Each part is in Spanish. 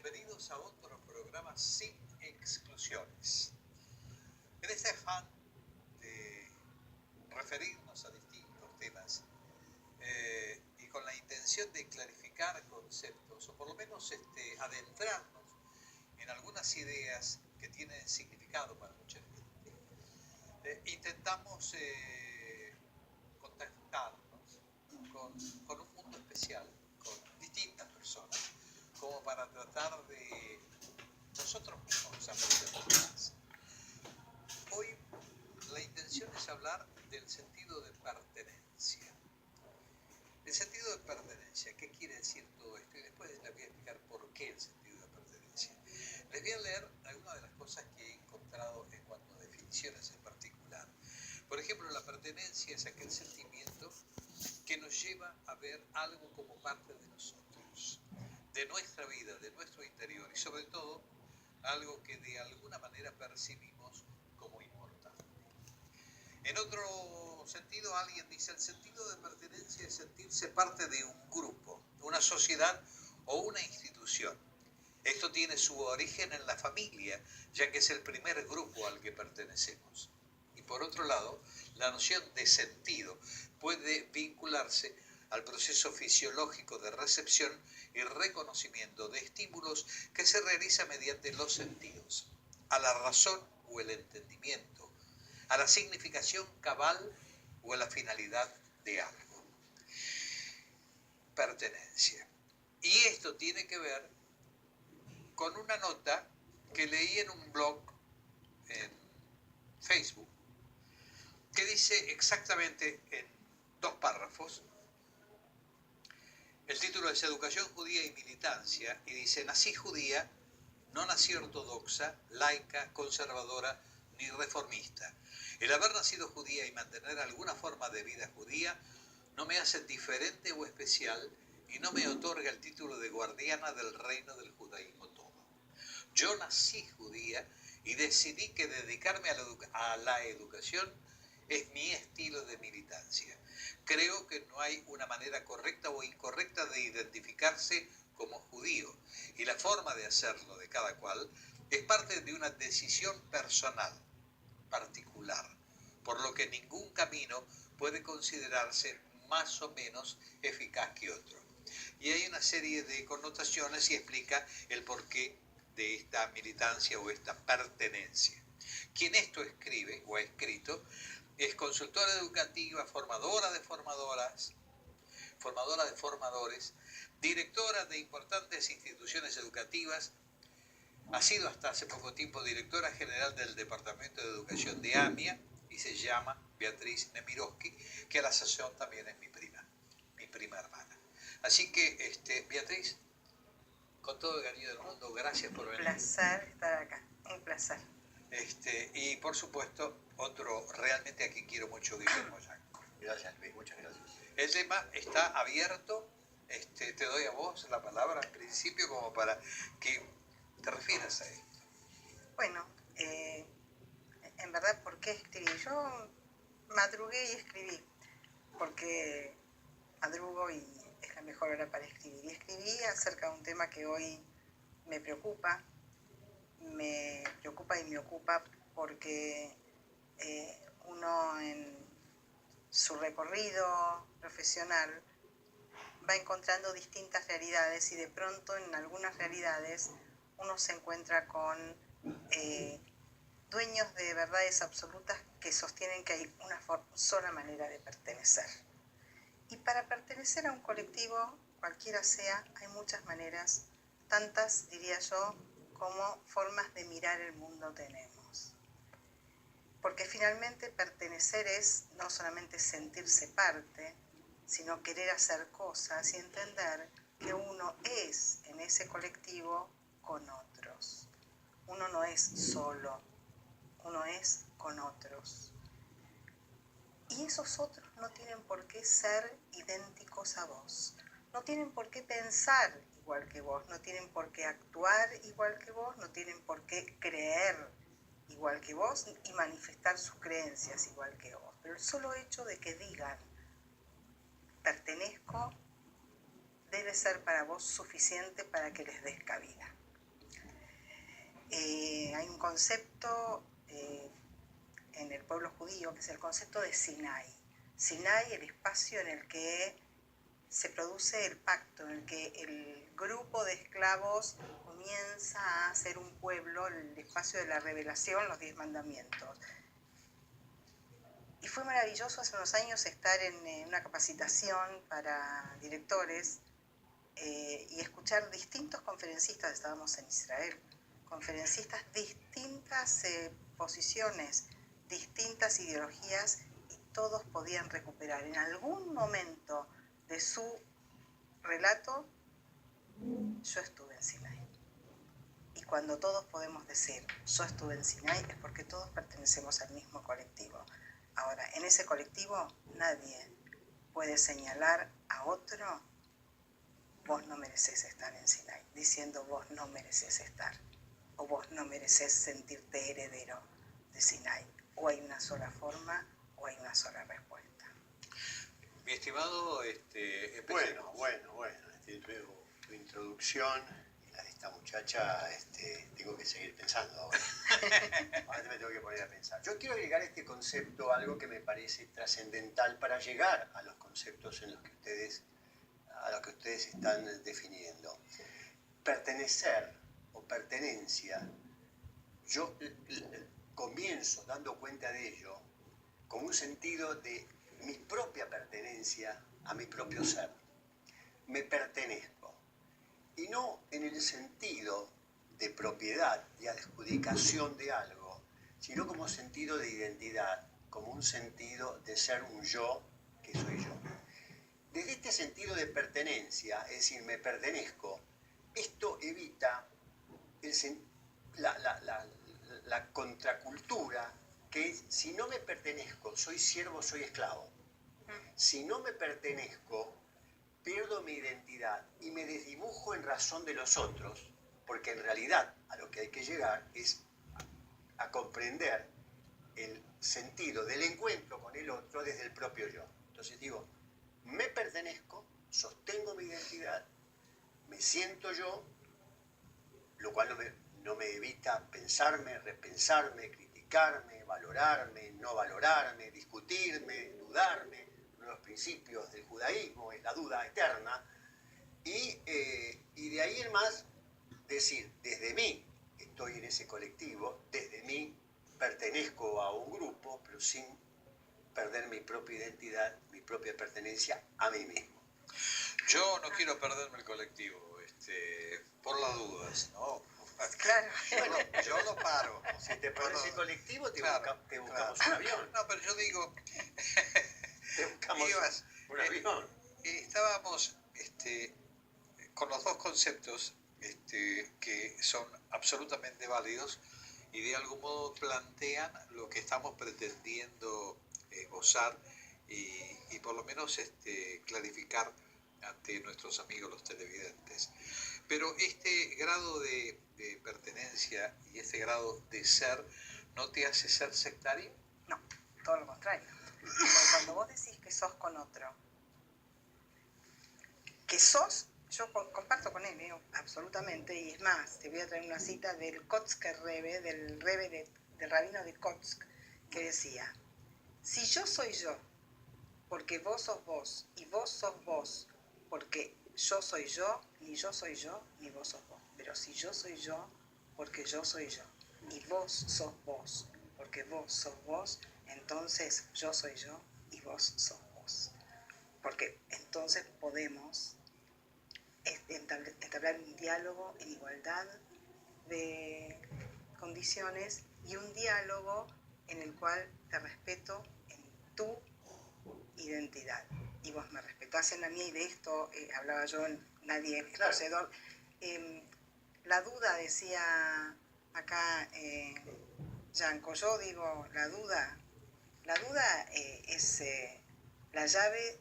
bienvenidos a otro programa sin exclusiones. En este afán de referirnos a distintos temas y con la intención de clarificar conceptos o por lo menos adentrarnos en algunas ideas que tienen significado para mucha gente, intentamos contactarnos con un mundo especial, con distintas personas, como para tratar de nosotros mismos aprender más. Hoy la intención es hablar del sentido de pertenencia. El sentido de pertenencia, ¿qué quiere decir todo esto? Y después les voy a explicar por qué el sentido de pertenencia. Les voy a leer algunas de las cosas que he encontrado en cuanto a definiciones en particular. Por ejemplo, la pertenencia es aquel sentimiento que nos lleva a ver algo como parte de nosotros, de nuestra vida, de nuestro interior y sobre todo algo que de alguna manera percibimos como importante. En otro sentido, alguien dice, el sentido de pertenencia es sentirse parte de un grupo, una sociedad o una institución. Esto tiene su origen en la familia, ya que es el primer grupo al que pertenecemos. Y por otro lado, la noción de sentido puede vincularse al proceso fisiológico de recepción y reconocimiento de estímulos que se realiza mediante los sentidos, a la razón o el entendimiento, a la significación cabal o a la finalidad de algo. Pertenencia. Y esto tiene que ver con una nota que leí en un blog en Facebook que dice exactamente en 2 párrafos. El título es Educación judía y militancia y dice: nací judía, no nací ortodoxa, laica, conservadora ni reformista. El haber nacido judía y mantener alguna forma de vida judía no me hace diferente o especial y no me otorga el título de guardiana del reino del judaísmo todo. Yo nací judía y decidí que dedicarme a la educación es mi estilo de militancia. Creo que no hay una manera correcta o incorrecta de identificarse como judío y la forma de hacerlo de cada cual es parte de una decisión personal, particular, por lo que ningún camino puede considerarse más o menos eficaz que otro. Y hay una serie de connotaciones y explica el porqué de esta militancia o esta pertenencia. Quien esto escribe o ha escrito es consultora educativa, formadora de formadoras, formadora de formadores, directora de importantes instituciones educativas, ha sido hasta hace poco tiempo directora general del Departamento de Educación de AMIA y se llama Beatriz Nemirovsky, que a la sazón también es mi prima hermana. Así que, Beatriz, con todo el cariño del mundo, gracias por venir. Un placer estar acá, un placer. Y por supuesto, otro realmente a quien quiero mucho, Guillermo Yanco. Gracias, Luis, muchas gracias. El tema está abierto, te doy a vos la palabra al principio como para que te refieras a esto. Bueno, en verdad, ¿por qué escribí? Yo madrugué y escribí, porque madrugo y es la mejor hora para escribir. Y escribí acerca de un tema que hoy me preocupa y me ocupa porque uno en su recorrido profesional va encontrando distintas realidades y de pronto en algunas realidades uno se encuentra con dueños de verdades absolutas que sostienen que hay una sola manera de pertenecer. Y para pertenecer a un colectivo, cualquiera sea, hay muchas maneras, tantas, diría yo, como formas de mirar el mundo tenemos. Porque finalmente pertenecer es no solamente sentirse parte, sino querer hacer cosas y entender que uno es en ese colectivo con otros. Uno no es solo, uno es con otros. Y esos otros no tienen por qué ser idénticos a vos, no tienen por qué pensar igual que vos, no tienen por qué actuar igual que vos, no tienen por qué creer igual que vos y manifestar sus creencias igual que vos. Pero el solo hecho de que digan pertenezco debe ser para vos suficiente para que les des cabida. Hay un concepto en el pueblo judío que es el concepto de Sinai. Sinai, el espacio en el que se produce el pacto, en el que el grupo de esclavos comienza a ser un pueblo, el espacio de la revelación, los 10 mandamientos. Y fue maravilloso hace unos años estar en una capacitación para directores y escuchar distintos conferencistas, estábamos en Israel, conferencistas, distintas posiciones, distintas ideologías, y todos podían recuperar en algún momento de su relato: yo estuve en Sinai. Y cuando todos podemos decir yo estuve en Sinai es porque todos pertenecemos al mismo colectivo. Ahora, en ese colectivo nadie puede señalar a otro: vos no mereces estar en Sinai, diciendo vos no mereces estar, o vos no mereces sentirte heredero de Sinai. O hay una sola forma o hay una sola respuesta. Mi estimado, Bueno, tu introducción y la de esta muchacha, tengo que seguir pensando ahora. Ahora me tengo que poner a pensar. Yo quiero agregar a este concepto algo que me parece trascendental para llegar a los conceptos en los que ustedes están definiendo. Pertenecer o pertenencia, yo comienzo dando cuenta de ello como un sentido de mi propia pertenencia a mi propio ser. Me pertenezco. Y no en el sentido de propiedad y adjudicación de algo, sino como sentido de identidad, como un sentido de ser un yo que soy yo. Desde este sentido de pertenencia, es decir, me pertenezco, esto evita la contracultura, que es: si no me pertenezco, soy siervo, soy esclavo. Si no me pertenezco, pierdo mi identidad y me desdibujo en razón de los otros, porque en realidad a lo que hay que llegar es a comprender el sentido del encuentro con el otro desde el propio yo. Entonces digo, me pertenezco, sostengo mi identidad, me siento yo, lo cual no me evita pensarme, repensarme, criticarme, valorarme, no valorarme, discutirme, dudarme. Uno de los principios del judaísmo es la duda eterna. Y de ahí en más, decir, desde mí estoy en ese colectivo, desde mí pertenezco a un grupo, pero sin perder mi propia identidad, mi propia pertenencia a mí mismo. Yo no quiero perderme el colectivo, por las dudas, ¿no? Claro. Bueno, yo lo paro. Si te pones el colectivo, te buscamos claro. un avión. No, pero yo digo, Te buscamos un avión. Estábamos con los dos conceptos que son absolutamente válidos y de algún modo plantean lo que estamos pretendiendo gozar y por lo menos clarificar ante nuestros amigos los televidentes. Pero este grado de pertenencia y este grado de ser no te hace ser sectario. No, todo lo contrario. Porque cuando vos decís que sos con otro, que sos, yo comparto con él, absolutamente, y es más, te voy a traer una cita del Kotzker Rebbe, del rabino de Kotzk, que decía: si yo soy yo, porque vos sos vos, y vos sos vos, porque yo soy yo, ni yo soy yo, ni vos sos vos. Pero si yo soy yo, porque yo soy yo, y vos sos vos, porque vos sos vos, entonces yo soy yo y vos sos vos. Porque entonces podemos entablar un diálogo en igualdad de condiciones y un diálogo en el cual te respeto en tu identidad y vos me respetás en la mía, y de esto hablaba yo en Nadie es conocedor. La duda, decía acá Yanko, yo digo la duda es la llave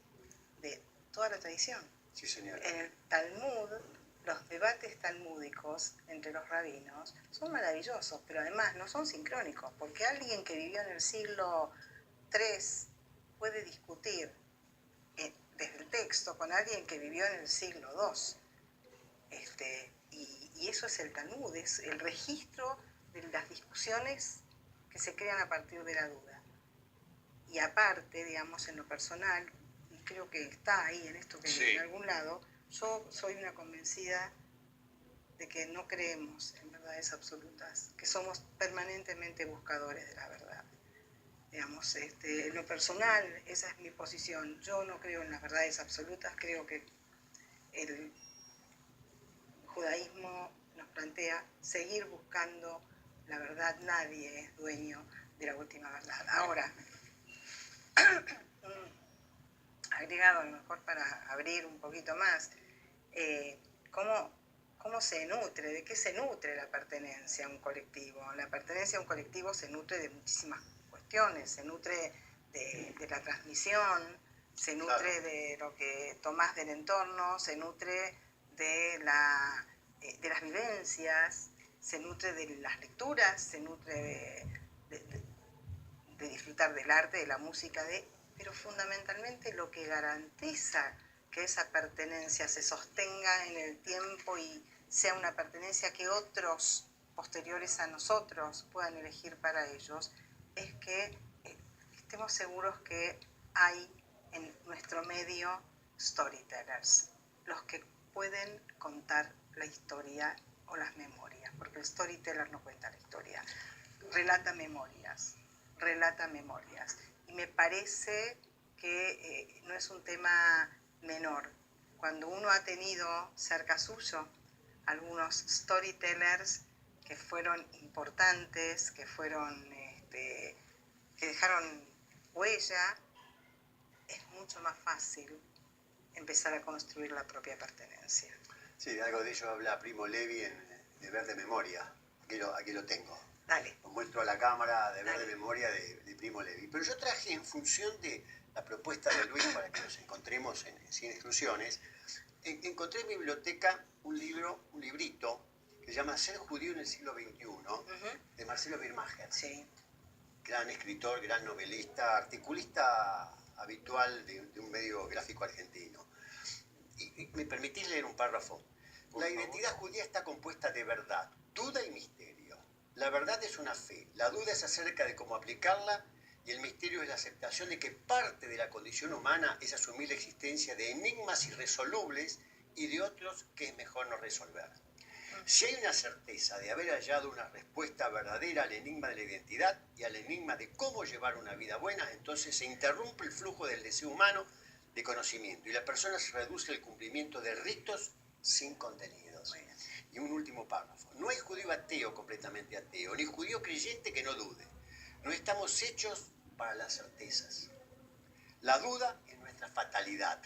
de toda la tradición. Sí, señora. En el Talmud, los debates talmúdicos entre los rabinos son maravillosos, pero además no son sincrónicos, porque alguien que vivió en el siglo III puede discutir desde el texto con alguien que vivió en el siglo II. y eso es el Talmud, es el registro de las discusiones que se crean a partir de la duda. Y aparte, digamos, en lo personal, y creo que está ahí en esto que Sí. en algún lado, yo soy una convencida de que no creemos en verdades absolutas, que somos permanentemente buscadores de la verdad. Digamos, en lo personal, esa es mi posición. Yo no creo en las verdades absolutas, creo que el judaísmo nos plantea seguir buscando la verdad. Nadie es dueño de la última verdad. Ahora, agregado a lo mejor para abrir un poquito más, ¿cómo se nutre? ¿De qué se nutre la pertenencia a un colectivo? La pertenencia a un colectivo se nutre de muchísimas cuestiones, se nutre de la transmisión, se nutre de lo que tomás del entorno, se nutre de las vivencias, se nutre de las lecturas, se nutre de disfrutar del arte, de la música, pero fundamentalmente lo que garantiza que esa pertenencia se sostenga en el tiempo y sea una pertenencia que otros posteriores a nosotros puedan elegir para ellos, es que estemos seguros que hay en nuestro medio storytellers, los que pueden contar la historia o las memorias, porque el storyteller no cuenta la historia, relata memorias. Y me parece que no es un tema menor. Cuando uno ha tenido cerca suyo algunos storytellers que fueron importantes, que dejaron huella, es mucho más fácil empezar a construir la propia pertenencia. Sí, de algo de ello habla Primo Levi en Deber de Memoria. Aquí lo tengo. Dale. Os muestro a la cámara Deber de Memoria de Primo Levi. Pero yo traje, en función de la propuesta de Luis para que nos encontremos Sin Exclusiones, encontré en mi biblioteca un librito que se llama Ser judío en el siglo XXI, de Marcelo Birmacher. Sí. Gran escritor, gran novelista, articulista habitual de un medio gráfico argentino. Y me permitís leer un párrafo. La identidad judía está compuesta de verdad, duda y misterio. La verdad es una fe, la duda es acerca de cómo aplicarla y el misterio es la aceptación de que parte de la condición humana es asumir la existencia de enigmas irresolubles y de otros que es mejor no resolver. Si hay una certeza de haber hallado una respuesta verdadera al enigma de la identidad y al enigma de cómo llevar una vida buena, entonces se interrumpe el flujo del deseo humano de conocimiento y la persona se reduce al cumplimiento de ritos sin contenidos. Y un último párrafo. No hay judío ateo completamente ateo, ni judío creyente que no dude. No estamos hechos para las certezas. La duda es nuestra fatalidad.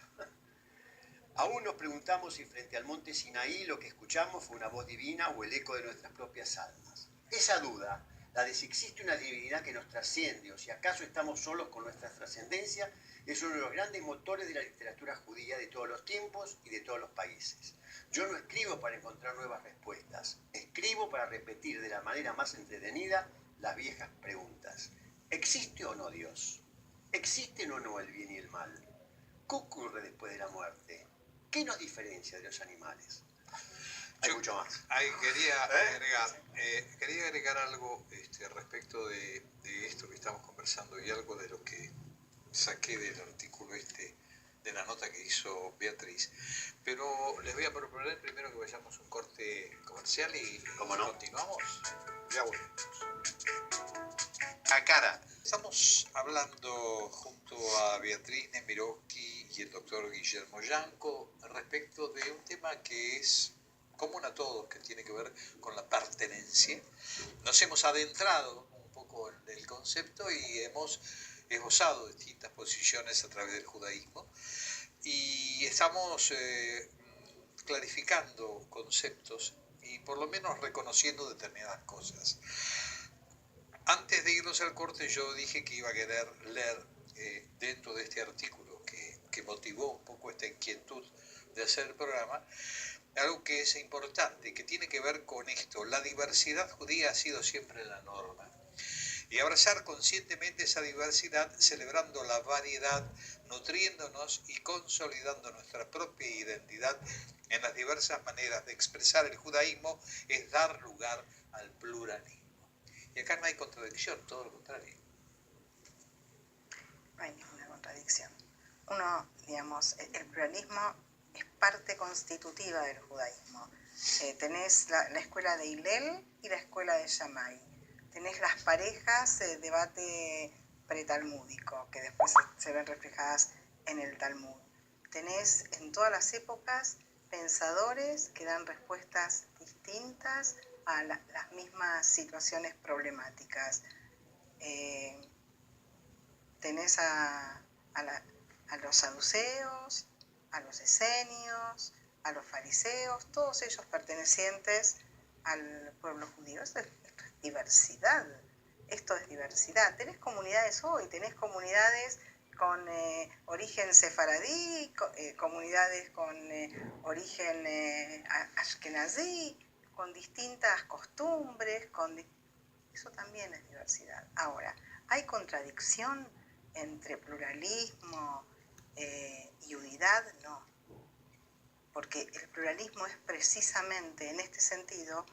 Aún nos preguntamos si frente al monte Sinaí lo que escuchamos fue una voz divina o el eco de nuestras propias almas. Esa duda, la de si existe una divinidad que nos trasciende o si acaso estamos solos con nuestra trascendencia, es uno de los grandes motores de la literatura judía de todos los tiempos y de todos los países. Yo no escribo para encontrar nuevas respuestas, escribo para repetir de la manera más entretenida las viejas preguntas. ¿Existe o no Dios? ¿Existen o no el bien y el mal? ¿Qué ocurre después de la muerte? ¿Qué nos diferencia de los animales? Hay mucho más. Ahí quería agregar algo respecto de esto que estamos conversando y algo de lo que saqué del artículo de la nota que hizo Beatriz. Pero les voy a proponer primero que vayamos a un corte comercial y continuamos. Ya volvemos. A cara. Estamos hablando junto a Beatriz Nemirovsky y el doctor Guillermo Yanco respecto de un tema que es común a todos, que tiene que ver con la pertenencia. Nos hemos adentrado un poco en el concepto y hemos esbozado distintas posiciones a través del judaísmo y estamos clarificando conceptos y por lo menos reconociendo determinadas cosas. Antes de irnos al corte yo dije que iba a querer leer dentro de este artículo que motivó un poco esta inquietud de hacer el programa, algo que es importante, que tiene que ver con esto. La diversidad judía ha sido siempre la norma. Y y abrazar conscientemente esa diversidad, celebrando la variedad, nutriéndonos y consolidando nuestra propia identidad en las diversas maneras de expresar el judaísmo, es dar lugar al pluralismo. Y acá no hay contradicción, todo lo contrario. No hay ninguna contradicción. Uno, digamos, el pluralismo es parte constitutiva del judaísmo. Tenés la escuela de Hillel y la escuela de Shammai. Tenés las parejas, debate pretalmúdico, que después se ven reflejadas en el Talmud. Tenés en todas las épocas pensadores que dan respuestas distintas a las mismas situaciones problemáticas. Tenés a los saduceos, a los esenios, a los fariseos, todos ellos pertenecientes al pueblo judío. Esto es diversidad. Esto es diversidad. Tenés comunidades hoy, tenés comunidades con origen sefaradí, comunidades con origen ashkenazí, con distintas costumbres, eso también es diversidad. Ahora, ¿hay contradicción entre pluralismo y unidad? No, porque el pluralismo es precisamente en este sentido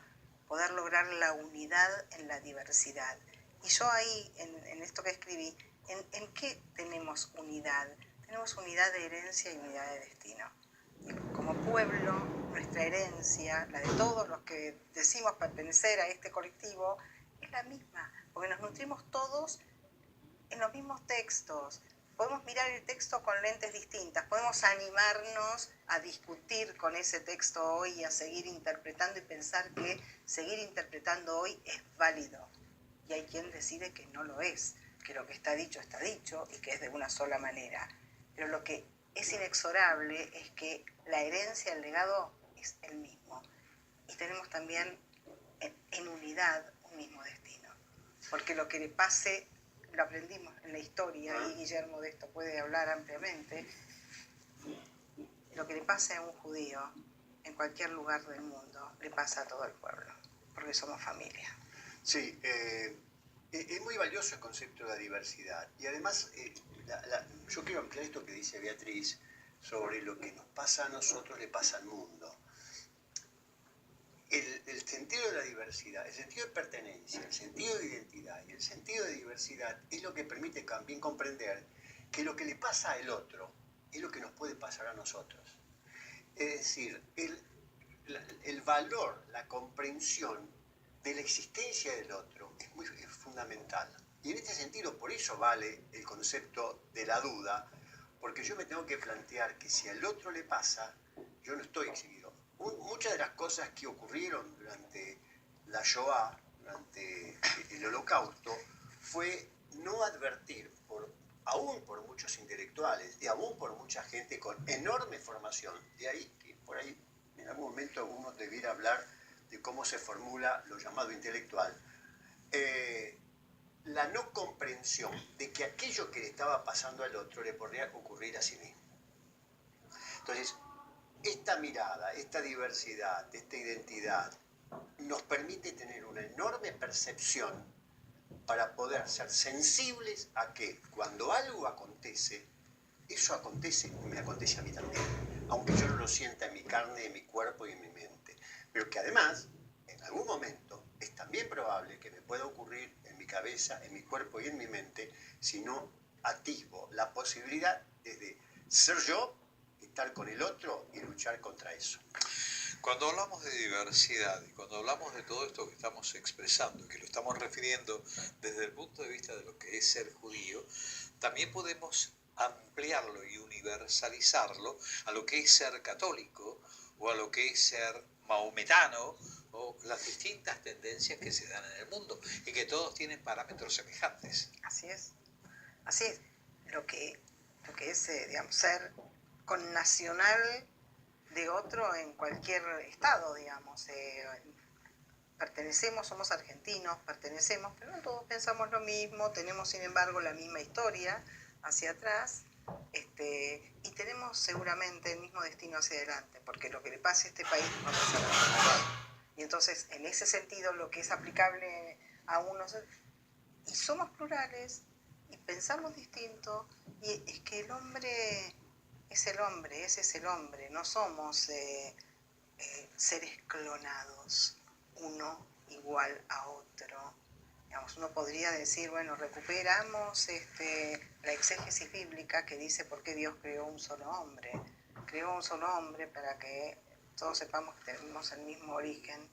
poder lograr la unidad en la diversidad. Y yo ahí, en esto que escribí, ¿en qué tenemos unidad? Tenemos unidad de herencia y unidad de destino. Y como pueblo, nuestra herencia, la de todos los que decimos pertenecer a este colectivo, es la misma, porque nos nutrimos todos en los mismos textos. Podemos mirar el texto con lentes distintas, podemos animarnos a discutir con ese texto hoy y a seguir interpretando y pensar que seguir interpretando hoy es válido. Y hay quien decide que no lo es, que lo que está dicho y que es de una sola manera. Pero lo que es inexorable es que la herencia, el legado es el mismo. Y tenemos también en unidad un mismo destino. Porque lo que le pase, lo aprendimos en la historia, y Guillermo de esto puede hablar ampliamente, lo que le pase a un judío en cualquier lugar del mundo, le pasa a todo el pueblo, porque somos familia. Sí, es muy valioso el concepto de la diversidad. Y además, yo quiero ampliar esto que dice Beatriz sobre lo que nos pasa a nosotros, le pasa al mundo. El sentido de la diversidad, el sentido de pertenencia, el sentido de identidad y el sentido de diversidad es lo que permite también comprender que lo que le pasa al otro es lo que nos puede pasar a nosotros. Es decir, el valor, la comprensión de la existencia del otro es fundamental. Y en este sentido, por eso vale el concepto de la duda, porque yo me tengo que plantear que si al otro le pasa, yo no estoy exhibido. Muchas de las cosas que ocurrieron durante la Shoah, durante el Holocausto, fue no advertir, aún por muchos intelectuales y aún por mucha gente con enorme formación, de ahí que por ahí en algún momento uno debiera hablar de cómo se formula lo llamado intelectual, la no comprensión de que aquello que le estaba pasando al otro le podría ocurrir a sí mismo. Entonces, esta mirada, esta diversidad, esta identidad, nos permite tener una enorme percepción para poder ser sensibles a que cuando algo acontece, eso acontece y me acontece a mí también, aunque yo no lo sienta en mi carne, en mi cuerpo y en mi mente. Pero que además, en algún momento, es también probable que me pueda ocurrir en mi cabeza, en mi cuerpo y en mi mente, si no atisbo la posibilidad de ser yo, estar con el otro y luchar contra eso. Cuando hablamos de diversidad y cuando hablamos de todo esto que estamos expresando, que lo estamos refiriendo desde el punto de vista de lo que es ser judío, también podemos ampliarlo y universalizarlo a lo que es ser católico o a lo que es ser maometano o las distintas tendencias que se dan en el mundo y que todos tienen parámetros semejantes. Así es. Así es. Lo que es, digamos, ser connacional de otro en cualquier estado, digamos. Pertenecemos, somos argentinos, pertenecemos, pero no todos pensamos lo mismo, tenemos sin embargo la misma historia hacia atrás, y tenemos seguramente el mismo destino hacia adelante, porque lo que le pase a este país va a pasar a otro. Y entonces, en ese sentido, lo que es aplicable a unos Y somos plurales y pensamos distinto, y es que el hombre es el hombre, ese es el hombre, no somos seres clonados, uno igual a otro. Digamos, uno podría decir, bueno, recuperamos la exégesis bíblica que dice por qué Dios creó un solo hombre. Creó un solo hombre para que todos sepamos que tenemos el mismo origen,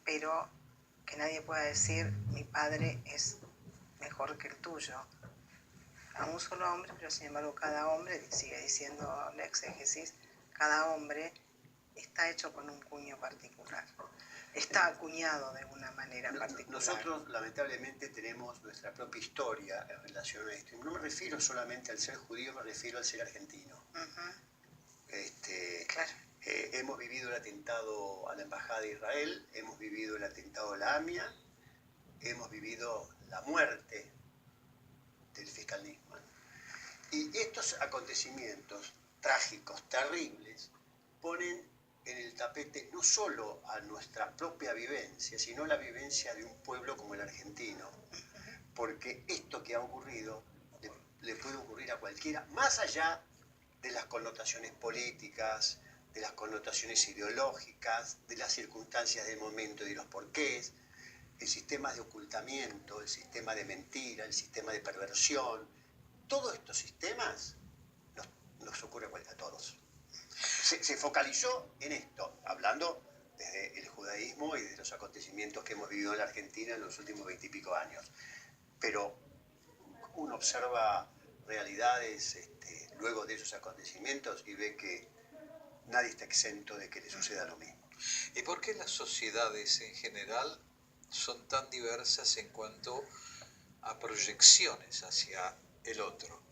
pero que nadie pueda decir mi padre es mejor que el tuyo. A un solo hombre, pero sin embargo cada hombre, sigue diciendo la exégesis, cada hombre está hecho con un cuño particular. Está acuñado de una manera particular. Nosotros lamentablemente tenemos nuestra propia historia en relación a esto. Y no me refiero solamente al ser judío, me refiero al ser argentino. Claro. Hemos vivido el atentado a la Embajada de Israel, hemos vivido el atentado a la AMIA, hemos vivido la muerte del fiscal Nisman. Y estos acontecimientos trágicos, terribles, ponen en el tapete no solo a nuestra propia vivencia, sino la vivencia de un pueblo como el argentino. Porque esto que ha ocurrido le puede ocurrir a cualquiera, más allá de las connotaciones políticas, de las connotaciones ideológicas, de las circunstancias del momento y de los porqués, el sistema de ocultamiento, el sistema de mentira, el sistema de perversión. Todos estos sistemas nos ocurre a todos. Se focalizó en esto, hablando desde el judaísmo y de los acontecimientos que hemos vivido en la Argentina en los últimos 20 y pico años. Pero uno observa realidades luego de esos acontecimientos y ve que nadie está exento de que le suceda lo mismo. ¿Y por qué las sociedades en general son tan diversas en cuanto a proyecciones hacia el otro?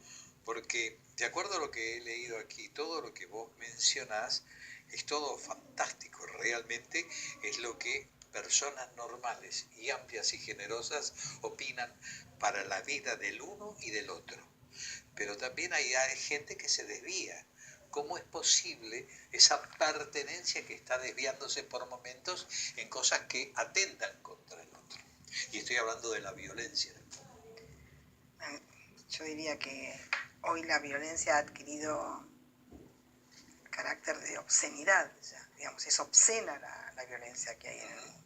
Porque, de acuerdo a lo que he leído aquí, todo lo que vos mencionás es todo fantástico. Realmente es lo que personas normales y amplias y generosas opinan para la vida del uno y del otro. Pero también hay gente que se desvía. ¿Cómo es posible esa pertenencia que está desviándose por momentos en cosas que atentan contra el otro? Y estoy hablando de la violencia. Yo diría que hoy la violencia ha adquirido carácter de obscenidad, ya. Digamos, es obscena la violencia que hay en el mundo.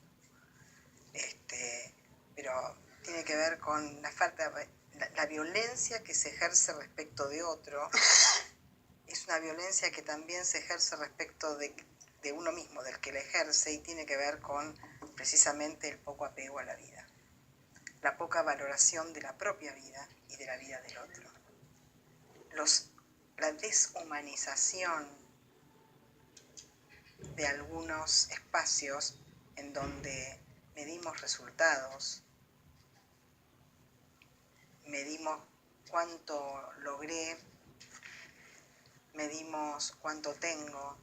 Pero tiene que ver con la falta, la violencia que se ejerce respecto de otro es una violencia que también se ejerce respecto de uno mismo, del que la ejerce, y tiene que ver con precisamente el poco apego a la vida, la poca valoración de la propia vida y de la vida del otro. La deshumanización de algunos espacios en donde medimos resultados, medimos cuánto logré, medimos cuánto tengo.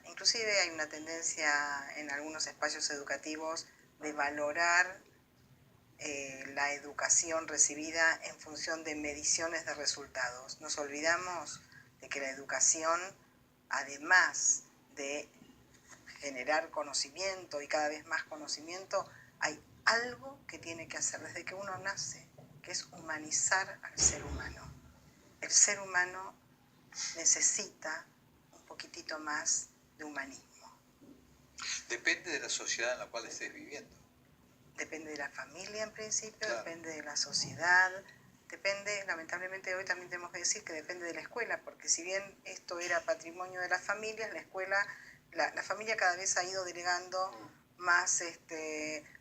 Inclusive hay una tendencia en algunos espacios educativos de valorar la educación recibida en función de mediciones de resultados. Nos olvidamos de que la educación, además de generar conocimiento y cada vez más conocimiento, hay algo que tiene que hacer desde que uno nace, que es humanizar al ser humano. El ser humano necesita un poquitito más de humanismo. Depende de la sociedad en la cual estés viviendo. Depende de la familia en principio, claro. Depende de la sociedad, depende, lamentablemente hoy también tenemos que decir que depende de la escuela, porque si bien esto era patrimonio de las familias, la escuela, la familia cada vez ha ido delegando más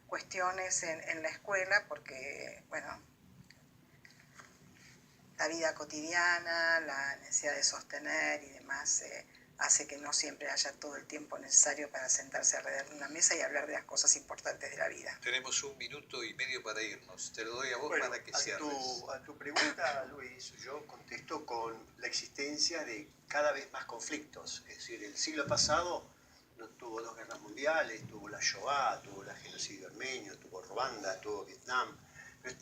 cuestiones en la escuela, porque, bueno, la vida cotidiana, la necesidad de sostener y demás hace que no siempre haya todo el tiempo necesario para sentarse alrededor de una mesa y hablar de las cosas importantes de la vida. Tenemos 1 minuto y medio para irnos. Te lo doy a vos para que cierres. A tu pregunta, Luis, yo contesto con la existencia de cada vez más conflictos. Es decir, el siglo pasado no tuvo 2 guerras mundiales, tuvo la Shoah, tuvo el genocidio armenio, tuvo Ruanda, tuvo Vietnam. Pero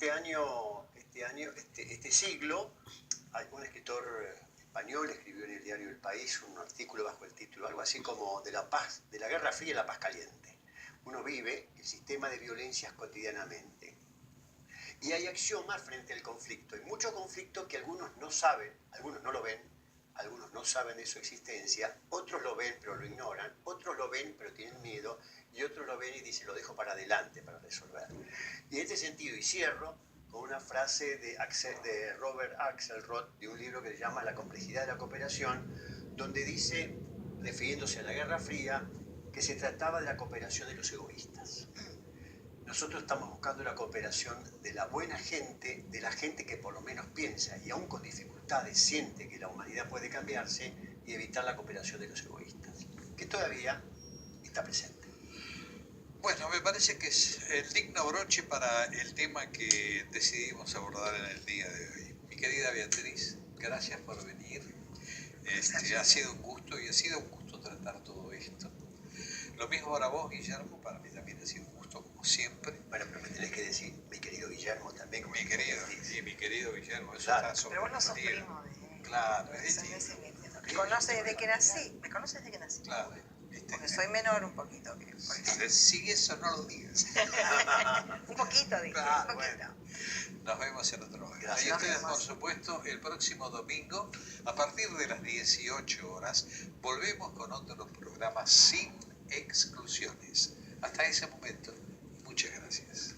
este siglo, hay un escritor español escribió en el diario El País un artículo bajo el título, algo así como de la Guerra Fría y la Paz Caliente. Uno vive el sistema de violencias cotidianamente. Y hay axiomas frente al conflicto. Hay mucho conflicto que algunos no saben, algunos no lo ven, algunos no saben de su existencia, otros lo ven pero lo ignoran, otros lo ven pero tienen miedo, y otros lo ven y dicen, lo dejo para adelante para resolver. Y en este sentido, y cierro con una frase de Robert Axelrod, de un libro que se llama La complejidad de la cooperación, donde dice, refiriéndose a la Guerra Fría, que se trataba de la cooperación de los egoístas. Nosotros estamos buscando la cooperación de la buena gente, de la gente que por lo menos piensa y aún con dificultades siente que la humanidad puede cambiarse, y evitar la cooperación de los egoístas, que todavía está presente. Bueno, me parece que es el digno broche para el tema que decidimos abordar en el día de hoy. Mi querida Beatriz, gracias por venir. Ha sido un gusto, y ha sido un gusto tratar todo esto. Lo mismo para vos, Guillermo, para mí también ha sido un gusto, como siempre. Bueno, pero me tenés que decir, mi querido Guillermo también. Mi querido Guillermo, eso Claro. está sobre. Pero vos no sos primo de él. Claro, es Eso no es distinto. el- Me conoces desde que nací. Me conoces desde que nací. Claro, Porque soy menor un poquito. Si eso no lo digas. Un poquito, dije. Claro, Un poquito. Nos vemos en otro momento. Gracias. Y ustedes, Nos vemos. por supuesto, el próximo domingo, a partir de las 18 horas, volvemos con otro programa sin exclusiones. Hasta ese momento, muchas gracias.